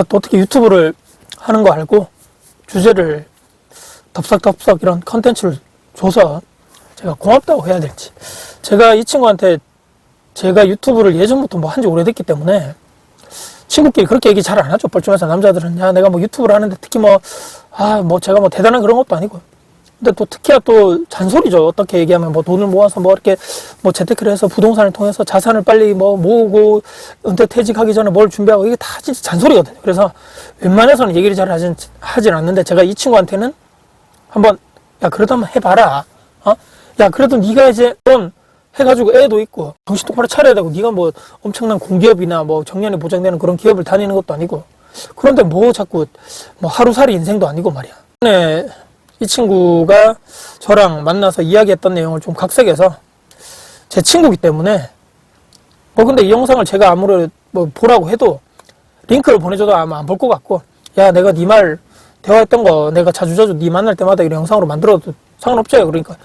또 어떻게 유튜브를 하는 거 알고 주제를 덥석덥석 이런 컨텐츠를 줘서 제가 고맙다고 해야 될지. 제가 이 친구한테 제가 유튜브를 예전부터 뭐 한지 오래됐기 때문에 친구끼리 그렇게 얘기 잘 안 하죠. 뻘쭘해서 남자들은 야 내가 뭐 유튜브를 하는데 특히 제가 뭐 대단한 그런 것도 아니고. 근데 또 특히나 또 잔소리죠. 어떻게 얘기하면 뭐 돈을 모아서 뭐 이렇게 뭐 재테크를 해서 부동산을 통해서 자산을 빨리 뭐 모으고 은퇴 퇴직하기 전에 뭘 준비하고 이게 다 진짜 잔소리거든요. 그래서 웬만해서는 얘기를 잘 하진 않는데 제가 이 친구한테는 한번 야 그래도 한번 해봐라. 야 그래도 네가 이제 돈 해가지고 애도 있고 정신 똑바로 차려야 되고 네가 뭐 엄청난 공기업이나 뭐 정년에 보장되는 그런 기업을 다니는 것도 아니고 그런데 뭐 자꾸 뭐 하루살이 인생도 아니고 말이야. 네. 이 친구가 저랑 만나서 이야기했던 내용을 좀 각색해서 제 친구이기 때문에 근데 이 영상을 제가 아무리 뭐 보라고 해도 링크를 보내줘도 아마 안 볼 것 같고 야 내가 네 말 대화했던 거 내가 자주자주 네 만날 때마다 이런 영상으로 만들어도 상관없죠. 그러니까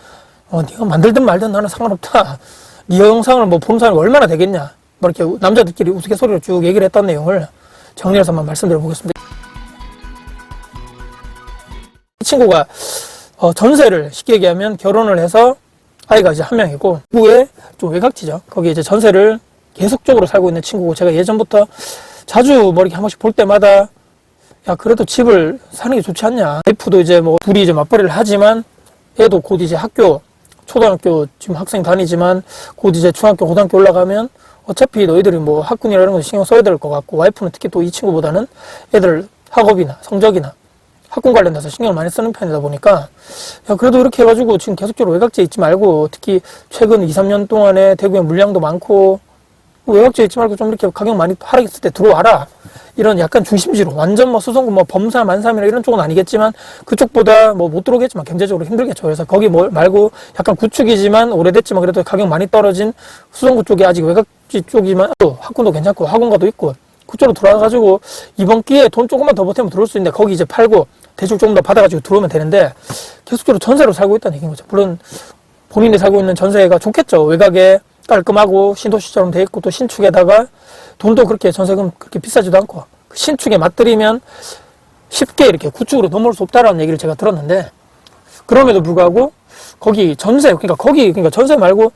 네가 만들든 말든 나는 상관없다. 네 영상을 뭐 보는 사람이 얼마나 되겠냐 뭐 이렇게 남자들끼리 우스갯소리로 쭉 얘기를 했던 내용을 정리해서만 말씀드려 보겠습니다. 이 친구가 전세를 쉽게 얘기하면 결혼을 해서 아이가 이제 한 명이고 후에 좀 외곽지죠. 거기 이제 전세를 계속적으로 살고 있는 친구고 제가 예전부터 자주 뭐 이렇게 한 번씩 볼 때마다 야 그래도 집을 사는 게 좋지 않냐. 와이프도 이제 뭐 둘이 이제 맞벌이를 하지만 애도 곧 이제 학교 초등학교 지금 학생 다니지만 곧 이제 중학교 고등학교 올라가면 어차피 너희들이 뭐 학군이나 이런 거 신경 써야 될 것 같고 와이프는 특히 또 이 친구보다는 애들 학업이나 성적이나 학군 관련돼서 신경을 많이 쓰는 편이다 보니까 야 그래도 이렇게 해가지고 지금 계속적으로 외곽지에 있지 말고 특히 최근 2, 3년 동안에 대구에 물량도 많고 외곽지에 있지 말고 좀 이렇게 가격 많이 하락했을 때 들어와라. 이런 약간 중심지로 완전 뭐 수성구 뭐 범사 만삼이나 이런 쪽은 아니겠지만 그쪽보다 뭐 못 들어오겠지만 경제적으로 힘들겠죠. 그래서 거기 말고 약간 구축이지만 오래됐지만 그래도 가격 많이 떨어진 수성구 쪽이 아직 외곽지 쪽이지만 또 학군도 괜찮고 학원가도 있고 그쪽으로 들어와가지고 이번 기회에 돈 조금만 더 보태면 들어올 수 있는데 거기 이제 팔고 대출 조금 더 받아가지고 들어오면 되는데 계속적으로 전세로 살고 있다는 얘기인 거죠. 물론 본인이 살고 있는 전세가 좋겠죠. 외곽에 깔끔하고 신도시처럼 돼 있고 또 신축에다가 돈도 그렇게 전세금 그렇게 비싸지도 않고 신축에 맞들이면 쉽게 이렇게 구축으로 넘어올 수 없다라는 얘기를 제가 들었는데 그럼에도 불구하고 거기 전세 그러니까 전세 말고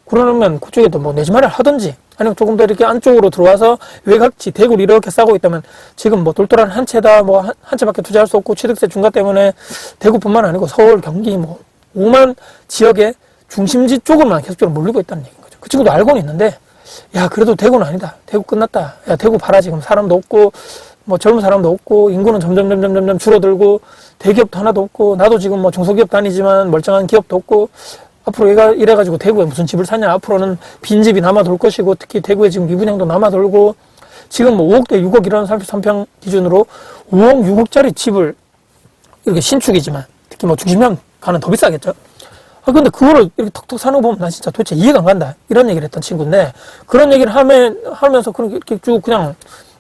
그러면 그쪽에도 뭐 내지 말을 하든지 아니면 조금 더 이렇게 안쪽으로 들어와서 외곽지 대구를 이렇게 싸고 있다면 지금 뭐 돌돌한 한 채다 뭐 한 채밖에 투자할 수 없고 취득세 중과 때문에 대구뿐만 아니고 서울 경기 뭐 5만 지역의 중심지 쪽으로만 계속적으로 몰리고 있다는 얘기인 거죠. 그 친구도 알고는 있는데 야 그래도 대구는 아니다. 대구 끝났다. 야 대구 봐라 지금 사람도 없고 뭐 젊은 사람도 없고 인구는 점점 줄어들고 대기업도 하나도 없고 나도 지금 뭐 중소기업 다니지만 멀쩡한 기업도 없고 앞으로 얘가 이래가지고 대구에 무슨 집을 사냐. 앞으로는 빈집이 남아돌 것이고 특히 대구에 지금 미분양도 남아돌고 지금 뭐 5억대 6억 이라는 33평 기준으로 5억 6억짜리 집을 이렇게 신축이지만 특히 뭐 중심형 가는 더 비싸겠죠. 근데 그거를 이렇게 턱턱 사는 거 보면 난 진짜 도대체 이해가 안 간다. 이런 얘기를 했던 친구인데 그런 얘기를 하면서 이렇게 쭉 그냥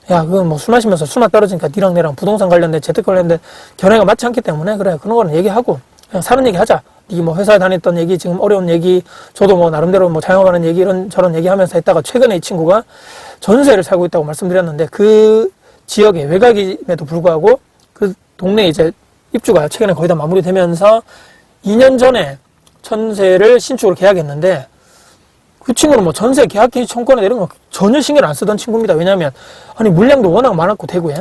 야 그건 뭐 술 마시면서 술맛 떨어지니까 니랑 내랑 부동산 관련된 재테크 관련된 견해가 맞지 않기 때문에 그래 그런 거는 얘기하고 그냥 사는 얘기 하자. 니 뭐 회사에 다녔던 얘기 지금 어려운 얘기 저도 뭐 나름대로 뭐 자영업하는 얘기 이런 저런 얘기 하면서 했다가 최근에 이 친구가 전세를 살고 있다고 말씀드렸는데 그 지역의 외곽임에도 불구하고 그 동네 이제 입주가 최근에 거의 다 마무리되면서 2년 전에 전세를 신축으로 계약했는데 그 친구는 뭐 전세 계약 개시 청구나 이런 거 전혀 신경 안 쓰던 친구입니다. 왜냐하면 아니 물량도 워낙 많았고 대구에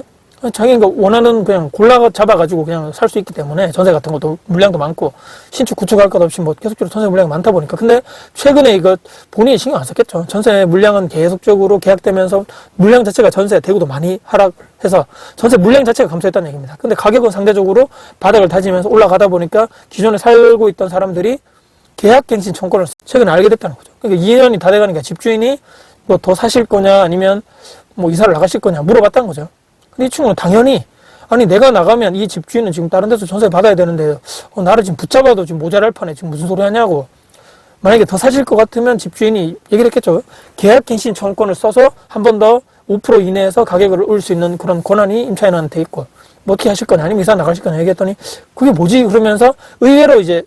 자기가 원하는 그냥 골라 잡아가지고 그냥 살 수 있기 때문에 전세 같은 것도 물량도 많고 신축 구축할 것 없이 뭐 계속적으로 전세 물량이 많다 보니까 근데 최근에 이거 본인이 신경 안 썼겠죠. 전세 물량은 계속적으로 계약되면서 물량 자체가 전세 대구도 많이 하락해서 전세 물량 자체가 감소했다는 얘기입니다. 근데 가격은 상대적으로 바닥을 다지면서 올라가다 보니까 기존에 살고 있던 사람들이 계약갱신 청구를 최근에 알게 됐다는 거죠. 그러니까 2년이 다 돼가니까 집주인이 뭐 더 사실 거냐 아니면 뭐 이사를 나가실 거냐 물어봤다는 거죠. 근데 이 친구는 당연히 아니 내가 나가면 이 집주인은 지금 다른 데서 전세 받아야 되는데 나를 지금 붙잡아도 지금 모자랄 판에 지금 무슨 소리 하냐고 만약에 더 사실 것 같으면 집주인이 얘기를 했겠죠. 계약갱신 청구권을 써서 한 번 더 5% 이내에서 가격을 올 수 있는 그런 권한이 임차인한테 있고 뭐 어떻게 하실 거냐 아니면 이사 나가실 거냐 얘기했더니 그게 뭐지 그러면서 의외로 이제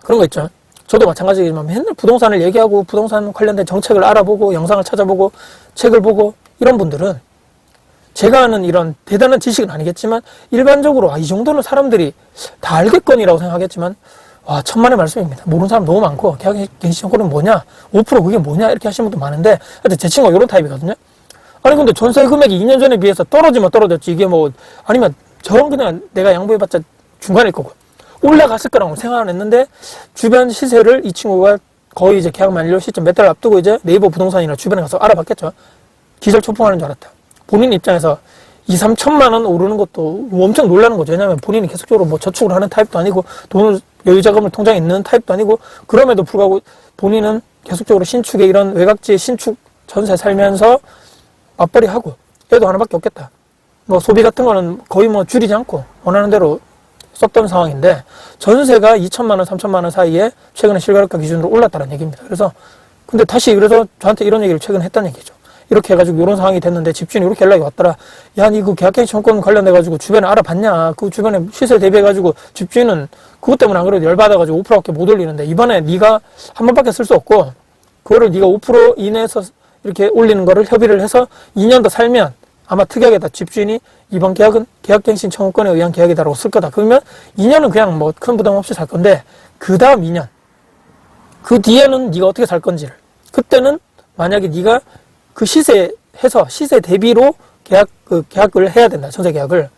그런 거 있죠. 저도 마찬가지지만 맨날 부동산을 얘기하고 부동산 관련된 정책을 알아보고 영상을 찾아보고 책을 보고 이런 분들은 제가 아는 이런 대단한 지식은 아니겠지만 일반적으로 이 정도는 사람들이 다 알겠거니라고 생각하겠지만 와, 천만의 말씀입니다. 모르는 사람 너무 많고 계약갱신청구는 뭐냐, 5% 그게 뭐냐 이렇게 하시는 분도 많은데, 하여튼 제 친구가 이런 타입이거든요. 아니 근데 전세 금액이 2년 전에 비해서 떨어지면 떨어졌지, 이게 뭐 아니면 저런 그냥 내가 양보해봤자 중간일 거고 올라갔을 거라고 생각을 했는데, 주변 시세를 이 친구가 거의 이제 계약 만료 시점 몇 달 앞두고 이제 네이버 부동산이나 주변에 가서 알아봤겠죠. 기절초풍하는 줄 알았다. 본인 입장에서 2, 3천만 원 오르는 것도 엄청 놀라는 거죠. 왜냐하면 본인이 계속적으로 뭐 저축을 하는 타입도 아니고 돈을 여유자금을 통장에 있는 타입도 아니고, 그럼에도 불구하고 본인은 계속적으로 신축에 이런 외곽지에 신축 전세 살면서 맞벌이하고 애도 하나밖에 없겠다. 뭐 소비 같은 거는 거의 뭐 줄이지 않고 원하는 대로 썼던 상황인데, 전세가 2천만 원, 3천만 원 사이에 최근에 실거래가 기준으로 올랐다는 얘기입니다. 그래서 근데 다시 그래서 저한테 이런 얘기를 최근에 했다는 얘기죠. 이렇게 해가지고 이런 상황이 됐는데 집주인이 이렇게 연락이 왔더라. 야, 니 그 계약갱신청구 관련돼가지고 주변에 알아봤냐? 그 주변에 시세 대비해가지고 집주인은 그것 때문에 안 그래도 열받아가지고 5%밖에 못 올리는데, 이번에 네가 한 번밖에 쓸 수 없고 그거를 네가 5% 이내에서 이렇게 올리는 거를 협의를 해서 2년 더 살면 아마 특이하게다 집주인이 이번 계약은 계약갱신 청구권에 의한 계약이다라고 쓸 거다. 그러면 2년은 그냥 뭐 큰 부담 없이 살 건데, 그 다음 2년 그 뒤에는 네가 어떻게 살 건지를, 그때는 만약에 네가 그 시세 해서 시세 대비로 계약을 해야 된다. 전세 계약을.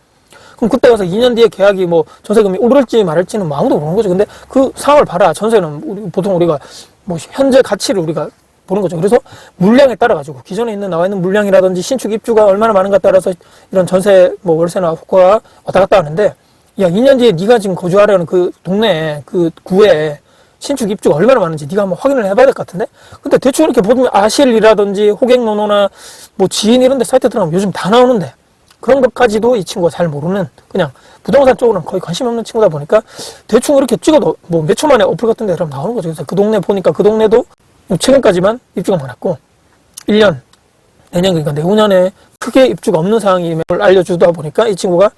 그럼 그때 가서 2년 뒤에 계약이 뭐 전세금이 오를지 말을지는 뭐 아무도 모르는 거죠. 근데 그 상황을 봐라. 전세는 보통 우리가 뭐 현재 가치를 우리가 보는 거죠. 그래서 물량에 따라 가지고 기존에 나와 있는 물량이라든지 신축 입주가 얼마나 많은가 따라서 이런 전세 뭐 월세나 호가가 왔다 갔다 하는데, 야, 2년 뒤에 네가 지금 거주하려는 그 동네에 그 구에 신축 입주가 얼마나 많은지 네가 한번 확인을 해봐야 될 것 같은데. 근데 대충 이렇게 보면 아실이라든지 호갱노노나 뭐 지인 이런 데 사이트 들어가면 요즘 다 나오는데, 그런 것까지도 이 친구가 잘 모르는, 그냥 부동산 쪽으로는 거의 관심이 없는 친구다 보니까 대충 이렇게 찍어도 뭐 몇 초 만에 어플 같은 데 들어가면 나오는 거죠. 그래서 그 동네 보니까 그 동네도 최근까지만 입주가 많았고 1년, 내년, 그러니까 내후년에 크게 입주가 없는 상황임을 알려주다 보니까 이 친구가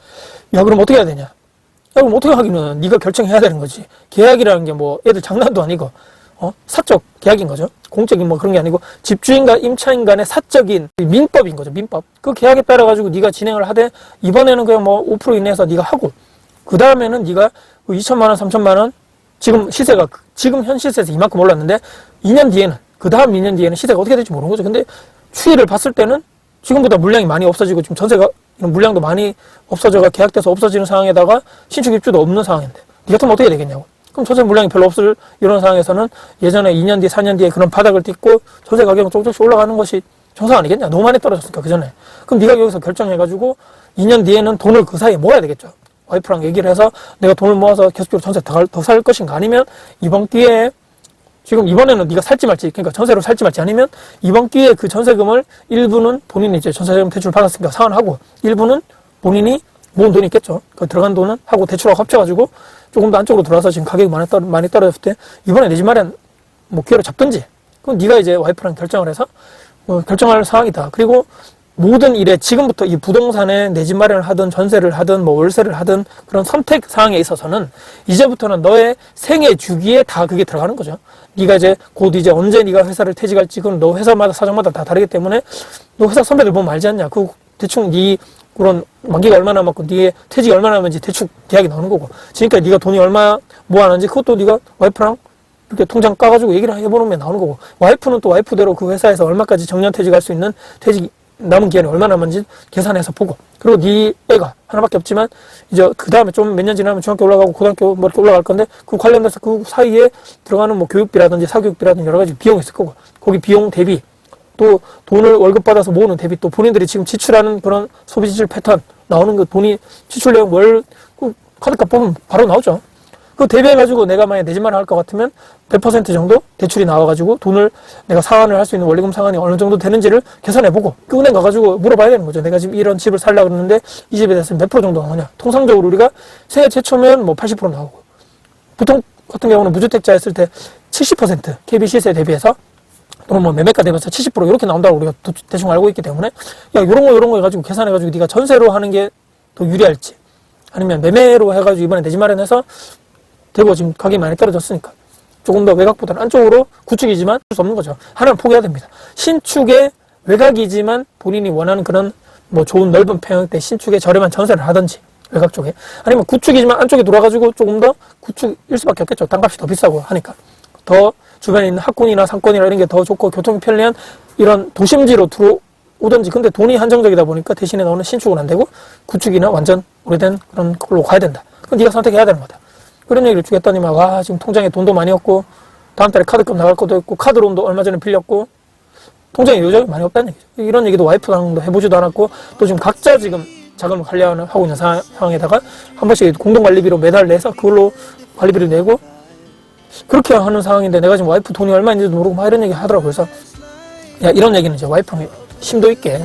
야, 그럼 어떻게 해야 되냐. 야, 그럼 어떻게 하기는 네가 결정해야 되는 거지. 계약이라는 게 뭐 애들 장난도 아니고 사적 계약인 거죠. 공적인 뭐 그런 게 아니고 집주인과 임차인 간의 사적인 민법인 거죠. 민법. 그 계약에 따라 가지고 네가 진행을 하되, 이번에는 그냥 뭐 5% 이내에서 네가 하고, 그 다음에는 네가 2천만 원, 3천만 원, 지금 시세가 지금 현 시세에서 이만큼 올랐는데 2년 뒤에는, 그 다음 2년 뒤에는 시세가 어떻게 될지 모르는 거죠. 근데 추이를 봤을 때는 지금보다 물량이 많이 없어지고 지금 전세가 이런 물량도 많이 없어져가 계약돼서 없어지는 상황에다가 신축 입주도 없는 상황인데 니 같으면 어떻게 되겠냐고. 그럼 전세 물량이 별로 없을 이런 상황에서는 예전에 2년 뒤, 4년 뒤에 그런 바닥을 딛고 전세 가격은 조금씩 올라가는 것이 정상 아니겠냐. 너무 많이 떨어졌으니까 그 전에. 그럼 네가 여기서 결정해가지고 2년 뒤에는 돈을 그 사이에 모아야 되겠죠. 와이프랑 얘기를 해서 내가 돈을 모아서 계속적으로 전세 더 살 것인가, 아니면 이번 기회에 지금 이번에는 네가 살지 말지, 그러니까 전세로 살지 말지, 아니면 이번 기회에 그 전세금을 일부는 본인이 이제 전세금 대출 받았으니까 상환하고, 일부는 본인이 모은 돈이 있겠죠. 그 들어간 돈은 하고 대출하고 합쳐가지고 조금 더 안쪽으로 들어와서 지금 가격이 많이 떨어졌을 때 이번에 내 집 마련 뭐 기회를 잡든지, 그건 네가 이제 와이프랑 결정을 해서 결정할 사항이다. 그리고 모든 일에 지금부터 이 부동산에 내 집 마련을 하든 전세를 하든 뭐 월세를 하든 그런 선택 사항에 있어서는 이제부터는 너의 생애 주기에 다 그게 들어가는 거죠. 네가 이제 곧 이제 언제 네가 회사를 퇴직할지 그건 너 회사마다 사정마다 다 다르기 때문에, 너 회사 선배들 보면 알지 않냐. 그 대충 네 그런 만기가 얼마나 남았고 네의 퇴직이 얼마나 남았는지 대충 계약이 나오는 거고, 지금까지 네가 돈이 얼마 모아놨는지 그것도 네가 와이프랑 이렇게 통장 까가지고 얘기를 해보면 나오는 거고, 와이프는 또 와이프대로 그 회사에서 얼마까지 정년 퇴직할 수 있는 퇴직 남은 기간이 얼마나 남은지 계산해서 보고, 그리고 네 애가 하나밖에 없지만 이제 그 다음에 좀 몇 년 지나면 중학교 올라가고 고등학교 뭐 이렇게 올라갈 건데, 그 관련돼서 그 사이에 들어가는 뭐 교육비라든지 사교육비라든지 여러 가지 비용이 있을 거고, 거기 비용 대비 또 돈을 월급 받아서 모으는 대비, 또 본인들이 지금 지출하는 그런 소비 지출 패턴 나오는 거, 돈이 지출 내용 그 카드값 보면 바로 나오죠. 그 대비해가지고 내가 만약에 내 집만 할 것 같으면 몇 퍼센트 정도 대출이 나와가지고 돈을 내가 상환을 할 수 있는 원리금 상환이 어느 정도 되는지를 계산해보고, 그 은행 가가지고 물어봐야 되는 거죠. 내가 지금 이런 집을 살려고 그러는데 이 집에 대해서 몇 프로 정도 나오냐. 통상적으로 우리가 생애 최초면 뭐 80% 나오고, 보통 같은 경우는 무주택자 했을 때 70% KB 시세 대비해서 또는 뭐 매매가 되면서 70% 이렇게 나온다고 우리가 대충 알고 있기 때문에, 야, 요런 거 해가지고 계산해가지고 네가 전세로 하는 게 더 유리할지, 아니면 매매로 해가지고 이번에 내 집 마련해서 되고, 지금 가격이 많이 떨어졌으니까 조금 더 외곽보다는 안쪽으로 구축이지만 할 수 없는 거죠. 하나는 포기해야 됩니다. 신축의 외곽이지만 본인이 원하는 그런 뭐 좋은 넓은 평형대 신축에 저렴한 전세를 하든지 외곽 쪽에, 아니면 구축이지만 안쪽에 돌아가지고 조금 더 구축일 수밖에 없겠죠. 땅값이 더 비싸고 하니까. 더 주변에 있는 학군이나 상권이나 이런 게 더 좋고 교통이 편리한 이런 도심지로 들어오든지. 근데 돈이 한정적이다 보니까 대신에 너는 신축은 안 되고 구축이나 완전 오래된 그런 걸로 가야 된다. 그건 네가 선택해야 되는 거다. 그런 얘기를 쭉 했더니만, 와, 지금 통장에 돈도 많이 없고 다음 달에 카드값 나갈 것도 있고 카드론도 얼마 전에 빌렸고 통장에 요즘이 많이 없다는 얘기죠. 이런 얘기도 와이프랑도 해보지도 않았고, 또 지금 각자 지금 자금을 관리하고 있는 상황에다가 한 번씩 공동관리비로 매달 내서 그걸로 관리비를 내고 그렇게 하는 상황인데, 내가 지금 와이프 돈이 얼마 있는지도 모르고 막 이런 얘기 하더라고요. 그래서 야, 이런 얘기는 이제 와이프랑 심도 있게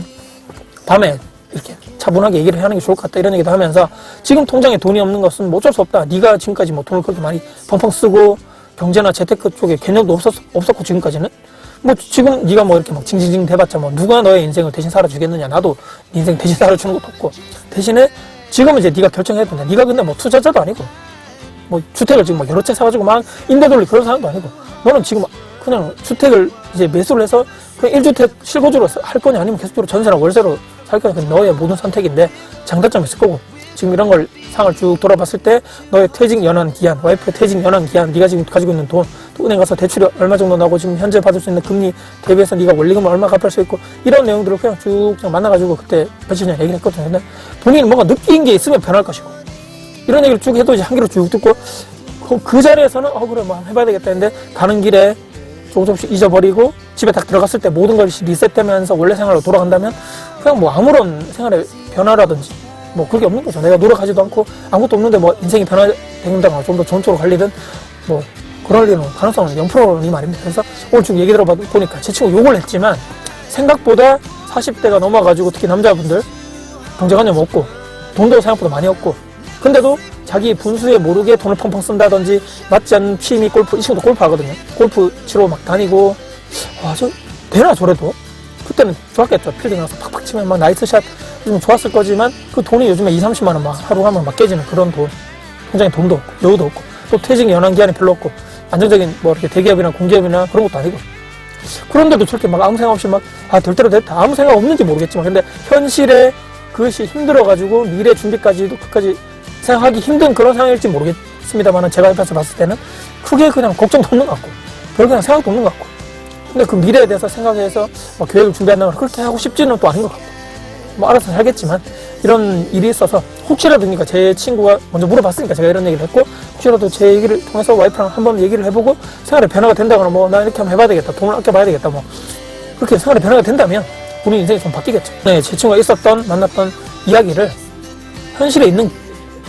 밤에 이렇게 차분하게 얘기를 하는 게 좋을 것 같다, 이런 얘기도 하면서, 지금 통장에 돈이 없는 것은 뭐 어쩔 수 없다. 네가 지금까지 뭐 돈을 그렇게 많이 펑펑 쓰고 경제나 재테크 쪽에 개념도 없었고 지금까지는 뭐 지금 네가 뭐 이렇게 막 징징징 대봤자 뭐 누가 너의 인생을 대신 살아주겠느냐. 나도 네 인생 대신 살아주는 것도 없고, 대신에 지금은 이제 네가 결정해야 된다. 네가 근데 뭐 투자자도 아니고 뭐 주택을 지금 뭐 여러 채 사가지고 막 임대 돌리 그런 사람도 아니고, 너는 지금 그냥 주택을 이제 매수를 해서 그냥 1주택 실거주로 할 거냐, 아니면 계속적으로 전세나 월세로 살 거냐. 그 너의 모든 선택인데 장단점이 있을 거고, 지금 이런 걸 상을 쭉 돌아봤을 때 너의 퇴직 연한 기한, 와이프의 퇴직 연한 기한, 네가 지금 가지고 있는 돈, 또 은행 가서 대출이 얼마 정도 나고 지금 현재 받을 수 있는 금리 대비해서 네가 원리금을 얼마 갚을 수 있고, 이런 내용들을 그냥 쭉 그냥 만나가지고 그때 며칠 전에 얘기를 했거든요. 근데 본인은 뭔가 느낀 게 있으면 변할 것이고, 이런 얘기를 쭉 해도 이제 한 귀로 쭉 듣고 그 자리에서는 그래 뭐 해봐야 되겠다 했는데, 가는 길에 조금씩 잊어버리고 집에 딱 들어갔을 때 모든 것이 리셋되면서 원래 생활로 돌아간다면 그냥 뭐 아무런 생활의 변화라든지 뭐 그게 없는 거죠. 내가 노력하지도 않고 아무것도 없는데 뭐 인생이 변화된다거나 좀 더 좋은 쪽으로 갈리든 뭐 그럴 일은 가능성은 0%니 말입니다. 그래서 오늘 쭉 얘기 들어보니까 제 친구 욕을 했지만, 생각보다 40대가 넘어가지고 특히 남자분들 경제관념 없고 돈도 생각보다 많이 없고, 근데도 자기 분수에 모르게 돈을 펑펑 쓴다든지, 맞지 않는 취미 골프, 이 친구도 골프 하거든요. 골프 치러 막 다니고, 저 되나 저래도? 그때는 좋았겠죠. 필드 가서 팍팍 치면 막 나이스샷 좀 좋았을 거지만, 그 돈이 요즘에 2, 30만 원 막 하루 가면 막 깨지는 그런 돈. 통장에 돈도 없고 여유도 없고, 또 퇴직 연한 기한이 별로 없고, 안정적인 뭐 이렇게 대기업이나 공기업이나 그런 것도 아니고, 그런데도 저렇게 막 아무 생각 없이 막 될 대로 됐다, 아무 생각 없는지 모르겠지만, 근데 현실에 그것이 힘들어가지고 미래 준비까지도 끝까지 생각하기 힘든 그런 상황일지 모르겠습니다만, 제가 옆에서 봤을 때는 크게 그냥 걱정도 없는 것 같고 별 그냥 생각도 없는 것 같고, 근데 그 미래에 대해서 생각해서 뭐 계획을 준비한다거나 그렇게 하고 싶지는 또 아닌 것 같고, 뭐 알아서 살겠지만 이런 일이 있어서 혹시라도, 그러니까 제 친구가 먼저 물어봤으니까 제가 이런 얘기를 했고, 혹시라도 제 얘기를 통해서 와이프랑 한번 얘기를 해보고 생활에 변화가 된다거나, 뭐 나 이렇게 한번 해봐야 되겠다, 돈을 아껴봐야 되겠다, 뭐 그렇게 생활에 변화가 된다면 본인 인생이 좀 바뀌겠죠. 네, 제 친구가 만났던 이야기를 현실에 있는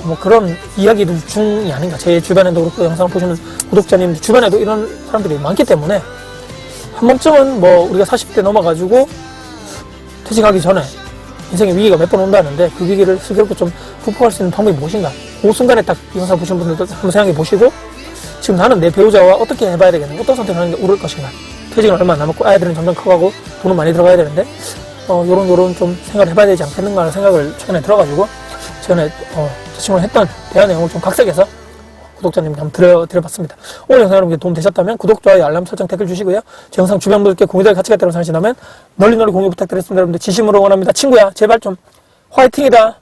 뭐 그런 이야기들 중이 아닌가. 제 주변에도 그렇고 영상을 보시는 구독자님 주변에도 이런 사람들이 많기 때문에, 한 번쯤은 뭐 우리가 40대 넘어가지고 퇴직하기 전에 인생의 위기가 몇 번 온다는데, 그 위기를 슬기롭게 좀 극복할 수 있는 방법이 무엇인가. 그 순간에 딱 이 영상 보시는 분들도 한번 생각해 보시고, 지금 나는 내 배우자와 어떻게 해봐야 되겠는가, 어떤 선택을 하는 게 옳을 것인가. 퇴직은 얼마 안 남았고 아이들은 점점 커가고 돈은 많이 들어가야 되는데, 요런 좀 생각을 해봐야 되지 않겠는가 하는 생각을 최근에 들어가지고, 최근에 제 친구랑 했던 대화 내용을 좀 각색해서 구독자님께 한번 드려봤습니다. 오늘 영상 여러분께 도움 되셨다면 구독, 좋아요, 알람 설정, 댓글 주시고요. 제 영상 주변 분들께 공유될 가치가 있다고 생각하신다면 널리 공유 부탁드리겠습니다. 여러분들 진심으로 응원합니다. 친구야, 제발 좀 화이팅이다.